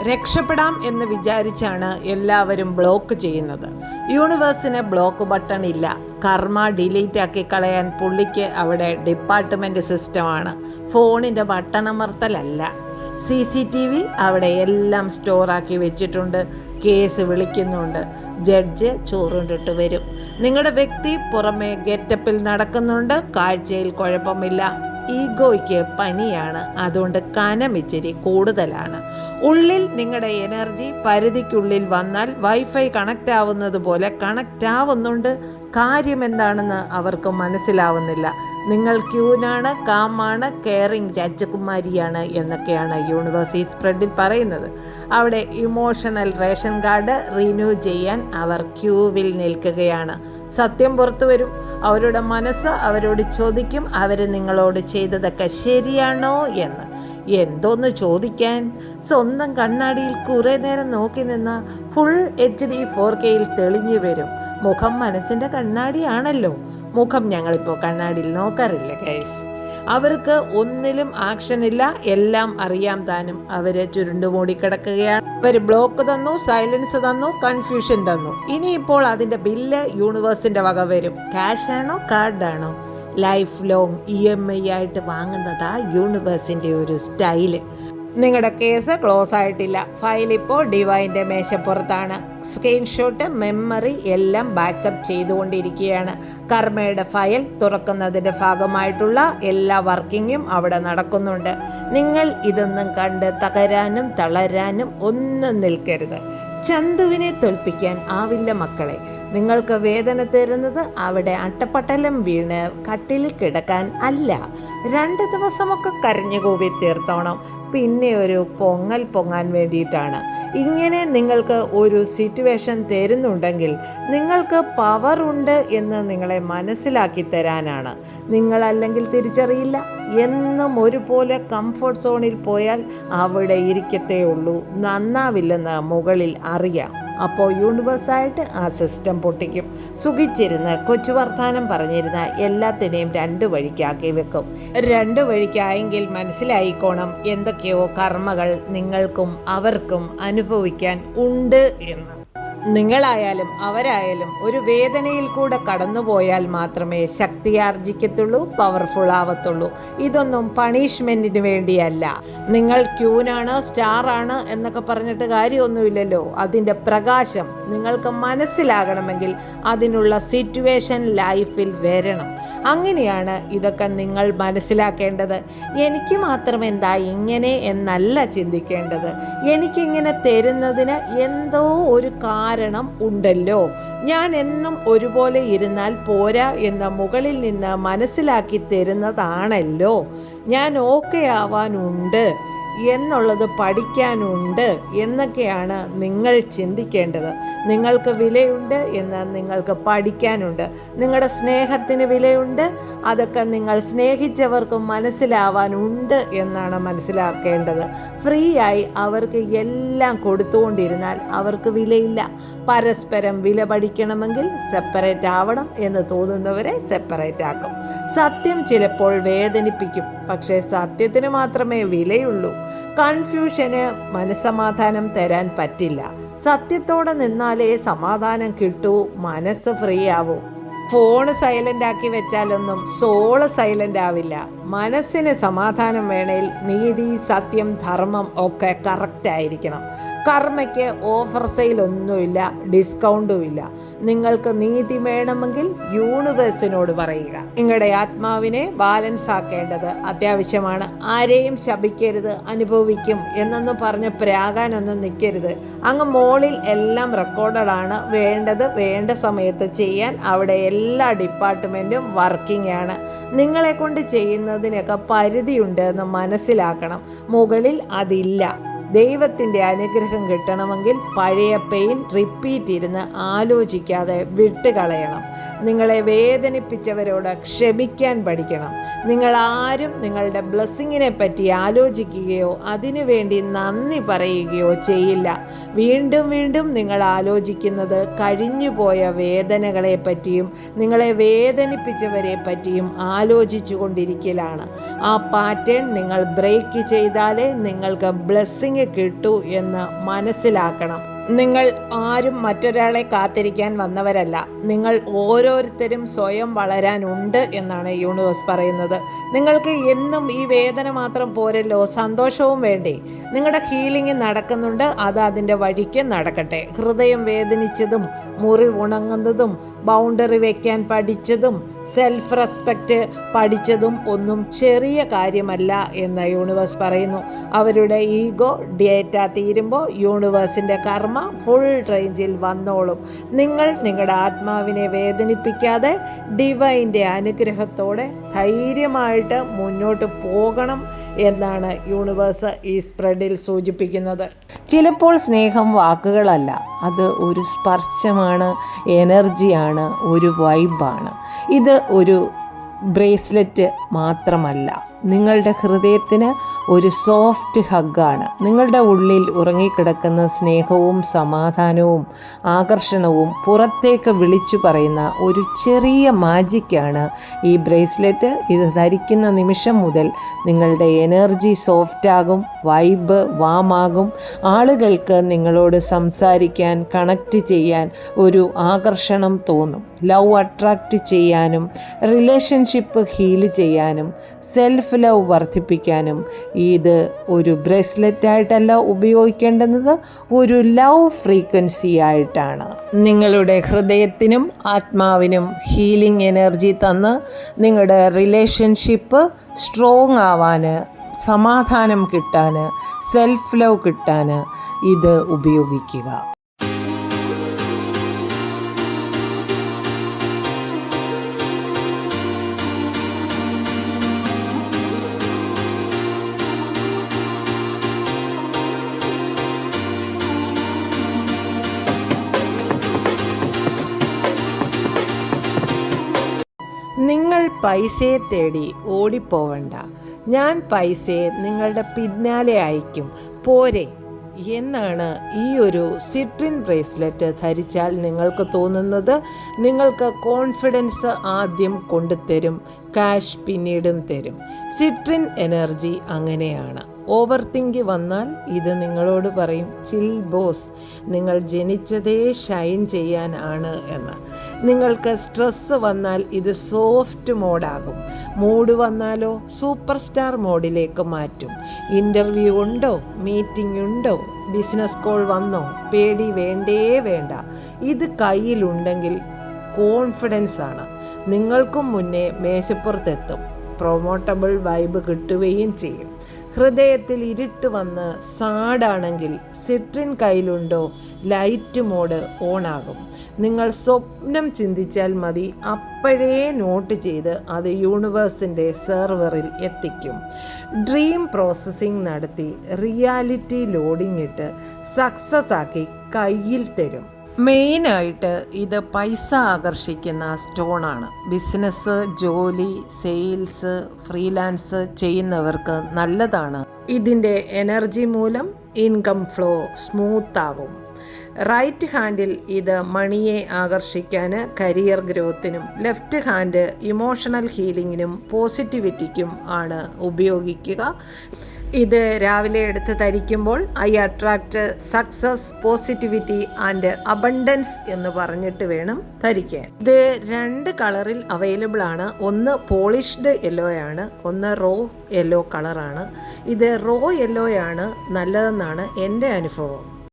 രക്ഷപ്പെടാം എന്ന് വിചാരിച്ചാണ് എല്ലാവരും ബ്ലോക്ക് ചെയ്യുന്നത്. യൂണിവേഴ്സിന് ബ്ലോക്ക് ബട്ടൺ ഇല്ല. കർമ്മ ഡിലീറ്റ് ആക്കി കളയാൻ പുള്ളിക്ക് അവിടെ ഡിപ്പാർട്ട്മെൻറ്റ് സിസ്റ്റമാണ്, ഫോണിൻ്റെ ബട്ടൺ അമർത്തലല്ല. CCTV അവിടെ എല്ലാം സ്റ്റോറാക്കി വെച്ചിട്ടുണ്ട്. കേസ് വിളിക്കുന്നുണ്ട്, ജഡ്ജ് ചോറുണ്ടിട്ട് വരും. നിങ്ങളുടെ വ്യക്തി പുറമെ ഗെറ്റപ്പിൽ നടക്കുന്നുണ്ട്, കാഴ്ചയിൽ കുഴപ്പമില്ല. ഈഗോയ്ക്ക് പനിയാണ്, അതുകൊണ്ട് കനം ഇച്ചിരി കൂടുതലാണ്. ഉള്ളിൽ നിങ്ങളുടെ എനർജി പരിധിക്കുള്ളിൽ വന്നാൽ വൈഫൈ കണക്റ്റ് ആവുന്നത് പോലെ കണക്റ്റ് ആവുന്നുണ്ട്. കാര്യം എന്താണെന്ന് അവർക്ക് മനസ്സിലാവുന്നില്ല. നിങ്ങൾ ക്യൂനാണ്, കാമാണ്, കെയറിങ് രാജകുമാരിയാണ് എന്നൊക്കെയാണ് യൂണിവേഴ്സ് ഈ സ്പ്രെഡിൽ പറയുന്നത്. അവിടെ ഇമോഷണൽ റേഷൻ കാർഡ് റിന്യൂ ചെയ്യാൻ അവർ ക്യൂവിൽ നിൽക്കുകയാണ്. സത്യം പുറത്തു വരും. അവരുടെ മനസ്സ് അവരോട് ചോദിക്കും, അവർ നിങ്ങളോട് ചെയ്തതൊക്കെ ശരിയാണോ എന്ന്. എന്തോന്ന് ചോദിക്കാൻ? സ്വന്തം കണ്ണാടിയിൽ കുറേ നേരം നോക്കി നിന്ന് ഫുൾ HD 4Kയിൽ തെളിഞ്ഞു വരും. മുഖം മനസ്സിൻ്റെ കണ്ണാടിയാണല്ലോ. മുഖം ഞങ്ങളിപ്പോൾ കണ്ണാടിയിൽ നോക്കാറില്ല ഗൈസ്. അവർക്ക് ഒന്നിലും ആക്ഷനില്ല, എല്ലാം അറിയാം താനും. അവർ ചുരുണ്ടുമൂടി കിടക്കുകയാണ്. അവർ ബ്ലോക്ക് തന്നു, സൈലൻസ് തന്നു, കൺഫ്യൂഷൻ തന്നു. ഇനിയിപ്പോൾ അതിൻ്റെ ബില്ല് യൂണിവേഴ്സിൻ്റെ വക വരും. ക്യാഷാണോ കാർഡാണോ? ലൈഫ് ലോങ് EMI ആയിട്ട് വാങ്ങുന്നതാ യൂണിവേഴ്സിൻ്റെ ഒരു സ്റ്റൈല്. നിങ്ങളുടെ കേസ് ക്ലോസ് ആയിട്ടില്ല. ഫയൽ ഇപ്പോൾ ഡിവൈൻ്റെ മേശപ്പുറത്താണ്. സ്ക്രീൻഷോട്ട്, മെമ്മറി എല്ലാം ബാക്കപ്പ് ചെയ്തുകൊണ്ടിരിക്കുകയാണ്. കർമ്മയുടെ ഫയൽ തുറക്കുന്നതിൻ്റെ ഭാഗമായിട്ടുള്ള എല്ലാ വർക്കിങ്ങും അവിടെ നടക്കുന്നുണ്ട്. നിങ്ങൾ ഇതൊന്നും കണ്ട് തകരാനും തളരാനും ഒന്നും നിൽക്കരുത്. ചന്തുവിനെ തോൽപ്പിക്കാൻ ആവില്ല മക്കളെ. നിങ്ങൾക്ക് വേദന തരുന്നത് അവിടെ അട്ടപ്പട്ടലം വീണ് കട്ടിലിൽ കിടക്കാൻ അല്ല. 2 ദിവസമൊക്കെ കരഞ്ഞുകൂവി തീർത്തോണം. പിന്നെ ഒരു പൊങ്ങാൻ വേണ്ടിയിട്ടാണ്. ഇങ്ങനെ നിങ്ങൾക്ക് ഒരു സിറ്റുവേഷൻ തരുന്നുണ്ടെങ്കിൽ നിങ്ങൾക്ക് പവർ ഉണ്ട് എന്ന് നിങ്ങളെ മനസ്സിലാക്കി തരാനാണ്. നിങ്ങളല്ലെങ്കിൽ തിരിച്ചറിയില്ല. എന്നും ഒരുപോലെ കംഫർട്ട് സോണിൽ പോയാൽ അവിടെ ഇരിക്കത്തേ ഉള്ളൂ, നന്നാവില്ലെന്ന് മുകളിൽ അറിയാം. അപ്പോൾ യൂണിവേഴ്സായിട്ട് ആ സിസ്റ്റം പൊട്ടിക്കും. സുഖിച്ചിരുന്ന് കൊച്ചു വർത്താനം പറഞ്ഞിരുന്ന എല്ലാത്തിനെയും 2 വഴിക്കാക്കി വെക്കും. 2 വഴിക്കായെങ്കിൽ മനസ്സിലായിക്കോണം എന്തൊക്കെയോ കർമ്മകൾ നിങ്ങൾക്കും അവർക്കും അനുഭവിക്കാൻ ഉണ്ട് എന്ന്. നിങ്ങളായാലും അവരായാലും ഒരു വേദനയിൽ കൂടെ കടന്നുപോയാൽ മാത്രമേ ശക്തിയാർജിക്കത്തുള്ളൂ, പവർഫുൾ ആവത്തുള്ളൂ. ഇതൊന്നും പണിഷ്മെൻറ്റിന് വേണ്ടിയല്ല. നിങ്ങൾ ക്യൂനാണ്, സ്റ്റാറാണ് എന്നൊക്കെ പറഞ്ഞിട്ട് കാര്യമൊന്നുമില്ലല്ലോ. അതിൻ്റെ പ്രകാശം നിങ്ങൾക്ക് മനസ്സിലാകണമെങ്കിൽ അതിനുള്ള സിറ്റുവേഷൻ ലൈഫിൽ വരണം. അങ്ങനെയാണ് ഇതൊക്കെ നിങ്ങൾ മനസ്സിലാക്കേണ്ടത്. എനിക്ക് മാത്രം എന്താ ഇങ്ങനെ എന്നല്ല ചിന്തിക്കേണ്ടത്. എനിക്കിങ്ങനെ തരുന്നതിന് എന്തോ ഒരു കാരണം ഉണ്ടല്ലോ. ഞാൻ എന്നും ഒരുപോലെ ഇരുന്നാൽ പോരാ എന്ന മുകളിൽ നിന്ന് മനസ്സിലാക്കി തരുന്നതാണല്ലോ. ഞാൻ ഓക്കെ ആവാനുണ്ട് എന്നുള്ളത് പഠിക്കാനുണ്ട് എന്നൊക്കെയാണ് നിങ്ങൾ ചിന്തിക്കേണ്ടത്. നിങ്ങൾക്ക് വിലയുണ്ട് എന്ന് നിങ്ങൾക്ക് പഠിക്കാനുണ്ട്. നിങ്ങളുടെ സ്നേഹത്തിന് വിലയുണ്ട്, അതൊക്കെ നിങ്ങൾ സ്നേഹിച്ചവർക്ക് മനസ്സിലാവാനുണ്ട് എന്നാണ് മനസ്സിലാക്കേണ്ടത്. ഫ്രീ ആയി അവർക്ക് എല്ലാം കൊടുത്തുകൊണ്ടിരുന്നാൽ അവർക്ക് വിലയില്ല. പരസ്പരം വില പഠിക്കണമെങ്കിൽ സെപ്പറേറ്റ് ആവണം എന്ന് തോന്നുന്നവരെ സെപ്പറേറ്റ് ആക്കും. സത്യം ചിലപ്പോൾ വേദനിപ്പിക്കും, പക്ഷേ സത്യത്തിന് മാത്രമേ വിലയുള്ളൂ. കൺഫ്യൂഷന് മനസ്സമാധാനം തരാൻ പറ്റില്ല. സത്യത്തോടെ നിന്നാലേ സമാധാനം കിട്ടൂ, മനസ്സ് ഫ്രീ ആവൂ. ഫോണ് സൈലൻ്റ് ആക്കി വെച്ചാലൊന്നും സോള് സൈലൻ്റ് ആവില്ല. മനസ്സിന് സമാധാനം വേണേൽ നീതി, സത്യം, ധർമ്മം ഒക്കെ കറക്റ്റ് ആയിരിക്കണം. കർമ്മയ്ക്ക് ഓഫർ സെയിൽ ഒന്നുമില്ല, ഡിസ്കൗണ്ടും ഇല്ല. നിങ്ങൾക്ക് നീതി വേണമെങ്കിൽ യൂണിവേഴ്സിനോട് പറയുക. നിങ്ങളുടെ ആത്മാവിനെ ബാലൻസ് ആക്കേണ്ടത് അത്യാവശ്യമാണ്. ആരെയും ശപിക്കരുത്, അനുഭവിക്കും എന്നൊന്നും പറഞ്ഞ് പ്രാകാനൊന്നും നിൽക്കരുത്. അങ്ങ് മോളിൽ എല്ലാം റെക്കോർഡഡാണ്. വേണ്ടത് വേണ്ട സമയത്ത് ചെയ്യാൻ അവിടെ എല്ലാ ഡിപ്പാർട്ട്മെൻറ്റും വർക്കിംഗ് ആണ്. നിങ്ങളെ കൊണ്ട് ചെയ്യുന്നതിനൊക്കെ പരിധിയുണ്ട് എന്ന് മനസ്സിലാക്കണം. മുകളിൽ അതില്ല. ദൈവത്തിൻ്റെ അനുഗ്രഹം കിട്ടണമെങ്കിൽ പഴയ പെയിൻ റിപ്പീറ്റ് ഇരുന്ന് ആലോചിക്കാതെ വിട്ടുകളയണം. നിങ്ങളെ വേദനിപ്പിച്ചവരോട് ക്ഷമിക്കാൻ പഠിക്കണം. നിങ്ങളാരും നിങ്ങളുടെ ബ്ലെസ്സിങ്ങിനെ പറ്റി ആലോചിക്കുകയോ അതിനുവേണ്ടി നന്ദി പറയുകയോ ചെയ്യില്ല. വീണ്ടും വീണ്ടും നിങ്ങൾ ആലോചിക്കുന്നത് കഴിഞ്ഞുപോയ വേദനകളെ പറ്റിയും നിങ്ങളെ വേദനിപ്പിച്ചവരെ പറ്റിയും ആലോചിച്ചു കൊണ്ടിരിക്കലാണ്. ആ പാറ്റേൺ നിങ്ങൾ ബ്രേക്ക് ചെയ്താലേ നിങ്ങൾക്ക് ബ്ലെസ്സിങ് തിരികെ കിട്ടൂ എന്ന് മനസ്സിലാക്കണം. നിങ്ങൾ ആരും മറ്റൊരാളെ കാത്തിരിക്കാൻ വന്നവരല്ല. നിങ്ങൾ ഓരോരുത്തരും സ്വയം വളരാനുണ്ട് എന്നാണ് യൂണിവേഴ്സ് പറയുന്നത്. നിങ്ങൾക്ക് എന്നും ഈ വേദന മാത്രം പോരല്ലോ, സന്തോഷവും വേണ്ടേ? നിങ്ങളുടെ ഹീലിംഗ് നടക്കുന്നുണ്ട്, അത് അതിൻ്റെ വഴിക്ക് നടക്കട്ടെ. ഹൃദയം വേദനിച്ചതും മുറിവുണങ്ങുന്നതും ബൗണ്ടറി വയ്ക്കാൻ പഠിച്ചതും സെൽഫ് റെസ്പെക്റ്റ് പഠിച്ചതും ഒന്നും ചെറിയ കാര്യമല്ല എന്ന് യൂണിവേഴ്സ് പറയുന്നു. അവരുടെ ഈഗോ ഡേറ്റ തീരുമ്പോൾ യൂണിവേഴ്സിൻ്റെ കർമ്മ ഫുൾ റേഞ്ചിൽ വന്നോളും. നിങ്ങൾ നിങ്ങളുടെ ആത്മാവിനെ വേദനിപ്പിക്കാതെ ഡിവൈൻ്റെ അനുഗ്രഹത്തോടെ ധൈര്യമായിട്ട് മുന്നോട്ട് പോകണം എന്നാണ് യൂണിവേഴ്സ് ഈ സ്പ്രെഡിൽ സൂചിപ്പിക്കുന്നത്. ചിലപ്പോൾ സ്നേഹം വാക്കുകളല്ല, അത് ഒരു സ്പർശമാണ്, എനർജിയാണ്, ഒരു വൈബാണ്. ഇത് ഒരു ബ്രേസ്ലെറ്റ് മാത്രമല്ല, നിങ്ങളുടെ ഹൃദയത്തിന് ഒരു സോഫ്റ്റ് ഹഗ്ഗാണ്. നിങ്ങളുടെ ഉള്ളിൽ ഉറങ്ങിക്കിടക്കുന്ന സ്നേഹവും സമാധാനവും ആകർഷണവും പുറത്തേക്ക് വിളിച്ചു പറയുന്ന ഒരു ചെറിയ മാജിക്കാണ് ഈ ബ്രേസ്ലെറ്റ്. ഇത് ധരിക്കുന്ന നിമിഷം മുതൽ നിങ്ങളുടെ എനർജി സോഫ്റ്റാകും, വൈബ് വാമാകും. ആളുകൾക്ക് നിങ്ങളോട് സംസാരിക്കാൻ, കണക്റ്റ് ചെയ്യാൻ ഒരു ആകർഷണം തോന്നും. ലവ് അട്രാക്റ്റ് ചെയ്യാനും റിലേഷൻഷിപ്പ് ഹീൽ ചെയ്യാനും സെൽഫ് ലവ് വർദ്ധിപ്പിക്കാനും ഇത് ഒരു ബ്രേസ്ലെറ്റ് ആയിട്ടല്ല ഉപയോഗിക്കേണ്ടുന്നത്, ഒരു ലവ് ഫ്രീക്വൻസി ആയിട്ടാണ്. നിങ്ങളുടെ ഹൃദയത്തിനും ആത്മാവിനും ഹീലിംഗ് എനർജി തന്ന് നിങ്ങളുടെ റിലേഷൻഷിപ്പ് സ്ട്രോങ് ആവാൻ, സമാധാനം കിട്ടാൻ, സെൽഫ് ലവ് കിട്ടാൻ ഇത് ഉപയോഗിക്കുക. നിങ്ങൾ പൈസയെ തേടി ഓടിപ്പോവണ്ട. ഞാൻ പൈസയെ നിങ്ങളുടെ പിന്നാലെ അയക്കും, പോരെ എന്നാണ് ഈ ഒരു സിട്രിൻ ബ്രേസ്ലെറ്റ് ധരിച്ചാൽ നിങ്ങൾക്ക് തോന്നുന്നത്. നിങ്ങൾക്ക് കോൺഫിഡൻസ് ആദ്യം കൊണ്ടുതരും, ക്യാഷ് പിന്നീടും തരും. സിട്രിൻ എനർജി അങ്ങനെയാണ്. ഓവർ തിങ്ക് വന്നാൽ ഇത് നിങ്ങളോട് പറയും, ചിൽ ബോസ്, നിങ്ങൾ ജനിച്ചതേ ഷൈൻ ചെയ്യാൻ ആണ് എന്ന്. നിങ്ങൾക്ക് സ്ട്രെസ്സ് വന്നാൽ ഇത് സോഫ്റ്റ് മോഡാകും. മൂഡ് വന്നാലോ സൂപ്പർ സ്റ്റാർ മോഡിലേക്ക് മാറ്റും. ഇൻ്റർവ്യൂ ഉണ്ടോ, മീറ്റിംഗ് ഉണ്ടോ, ബിസിനസ് കോൾ വന്നോ, പേടി വേണ്ടേ വേണ്ട. ഇത് കയ്യിലുണ്ടെങ്കിൽ കോൺഫിഡൻസ് ആണ്. നിങ്ങൾക്കും മുന്നേ മേശപ്പുറത്തെത്തും. പ്രൊമോട്ടബിൾ വൈബ് കിട്ടുകയും ചെയ്യും. ഹൃദയത്തിൽ ഇരുട്ട് വന്ന് സാഡാണെങ്കിൽ സിട്രിൻ കയ്യിലുണ്ടോ, ലൈറ്റ് മോഡ് ഓണാകും. നിങ്ങൾ സ്വപ്നം ചിന്തിച്ചാൽ മതി, അപ്പോഴേ നോട്ട് ചെയ്ത് അത് യൂണിവേഴ്സിൻ്റെ സെർവറിൽ എത്തിക്കും. ഡ്രീം പ്രോസസ്സിംഗ് നടത്തി റിയാലിറ്റി ലോഡിംഗ് ഇട്ട് സക്സസ് ആക്കി കയ്യിൽ തരും. മെയിനായിട്ട് ഇത് പൈസ ആകർഷിക്കുന്ന സ്റ്റോണാണ്. ബിസിനസ്, ജോലി, സെയിൽസ്, ഫ്രീലാൻസ് ചെയ്യുന്നവർക്ക് നല്ലതാണ്. ഇതിൻ്റെ എനർജി മൂലം ഇൻകം ഫ്ലോ സ്മൂത്ത് ആവും. റൈറ്റ് ഹാൻഡിൽ ഇത് മണിയെ ആകർഷിക്കാൻ, കരിയർ ഗ്രോത്തിനും, ലെഫ്റ്റ് ഹാൻഡ് ഇമോഷണൽ ഹീലിങ്ങിനും പോസിറ്റിവിറ്റിക്കും ആണ് ഉപയോഗിക്കുക. ഇത് രാവിലെ എടുത്ത് ധരിക്കുമ്പോൾ I attract success, positivity and abundance എന്ന് പറഞ്ഞിട്ട് വേണം ധരിക്കാൻ. ഇത് 2 കളറിൽ അവൈലബിൾ ആണ്. ഒന്ന് പോളിഷ്ഡ് യെല്ലോ ആണ്, ഒന്ന് റോ യെല്ലോ കളറാണ്. ഇത് റോ യെല്ലോ ആണ് നല്ലതെന്നാണ് എൻ്റെ അനുഭവം.